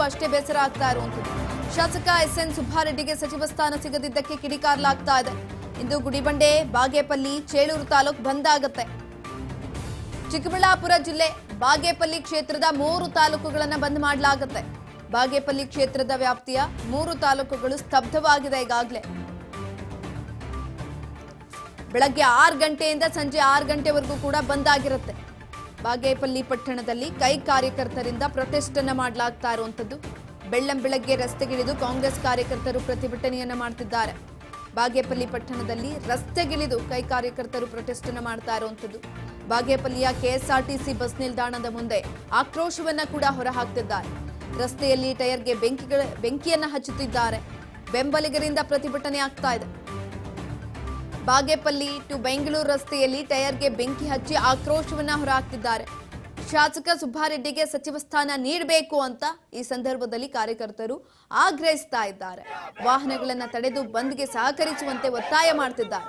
ಅಷ್ಟೇ ಬೇಸರ ಆಗ್ತಾ ಇರುವಂಥದ್ದು. ಶಾಸಕ ಎಸ್ಎನ್ ಸುಬ್ಬಾರೆಡ್ಡಿಗೆ ಸಚಿವ ಸ್ಥಾನ ಸಿಗದಿದ್ದಕ್ಕೆ ಕಿಡಿಕಾರಲಾಗ್ತಾ ಇದೆ. ಇಂದು ಗುಡಿಬಂಡೆ, ಬಾಗೇಪಲ್ಲಿ, ಚೇಳೂರು ತಾಲೂಕು ಬಂದ್ ಆಗುತ್ತೆ. ಚಿಕ್ಕಬಳ್ಳಾಪುರ ಜಿಲ್ಲೆ ಬಾಗೇಪಲ್ಲಿ ಕ್ಷೇತ್ರದ 3 ತಾಲೂಕುಗಳನ್ನು ಬಂದ್ ಮಾಡಲಾಗುತ್ತೆ. ಬಾಗೇಪಲ್ಲಿ ಕ್ಷೇತ್ರದ ವ್ಯಾಪ್ತಿಯ 3 ತಾಲೂಕುಗಳು ಸ್ತಬ್ಧವಾಗಿದೆ. ಈಗಾಗಲೇ ಬೆಳಗ್ಗೆ 6 ಗಂಟೆಯಿಂದ ಸಂಜೆ 6 ಗಂಟೆವರೆಗೂ ಕೂಡ ಬಂದ್ ಆಗಿರುತ್ತೆ. ಬಾಗೇಪಲ್ಲಿ ಪಟ್ಟಣದಲ್ಲಿ ಕೈ ಕಾರ್ಯಕರ್ತರಿಂದ ಪ್ರೊಟೆಸ್ಟ್ ಅನ್ನ ಮಾಡಲಾಗ್ತಾ ಇರುವಂತದ್ದು. ಬೆಳ್ಳಂಬೆಳಗ್ಗೆ ರಸ್ತೆಗಿಳಿದು ಕಾಂಗ್ರೆಸ್ ಕಾರ್ಯಕರ್ತರು ಪ್ರತಿಭಟನೆಯನ್ನ ಮಾಡ್ತಿದ್ದಾರೆ. ಬಾಗೇಪಲ್ಲಿ ಪಟ್ಟಣದಲ್ಲಿ ರಸ್ತೆಗಿಳಿದು ಕೈ ಕಾರ್ಯಕರ್ತರು ಪ್ರೊಟೆಸ್ಟ್ ಅನ್ನ ಮಾಡ್ತಾ ಇರುವಂತದ್ದು. ಬಾಗೇಪಲ್ಲಿಯ ಕೆಎಸ್ಆರ್ಟಿಸಿ ಬಸ್ ನಿಲ್ದಾಣದ ಮುಂದೆ ಆಕ್ರೋಶವನ್ನ ಕೂಡ ಹೊರಹಾಕ್ತಿದ್ದಾರೆ. ರಸ್ತೆಯಲ್ಲಿ ಟೈರ್ಗೆ ಬೆಂಕಿಯನ್ನ ಹಚ್ಚುತ್ತಿದ್ದಾರೆ. ಬೆಂಬಲಿಗರಿಂದ ಪ್ರತಿಭಟನೆ ಆಗ್ತಾ ಇದೆ. ಬಾಗೇಪಲ್ಲಿ ಟು ಬೆಂಗಳೂರು ರಸ್ತೆಯಲ್ಲಿ ಟೈರ್ಗೆ ಬೆಂಕಿ ಹಚ್ಚಿ ಆಕ್ರೋಶವನ್ನ ಹೊರಹಾಕ್ತಿದ್ದಾರೆ. ಶಾಸಕ ಸುಬ್ಬಾರೆಡ್ಡಿಗೆ ಸಚಿವ ಸ್ಥಾನ ನೀಡಬೇಕು ಅಂತ ಈ ಸಂದರ್ಭದಲ್ಲಿ ಕಾರ್ಯಕರ್ತರು ಆಗ್ರಹಿಸ್ತಾ ಇದ್ದಾರೆ. ವಾಹನಗಳನ್ನು ತಡೆದು ಬಂದ್ಗೆ ಸಹಕರಿಸುವಂತೆ ಒತ್ತಾಯ ಮಾಡ್ತಿದ್ದಾರೆ.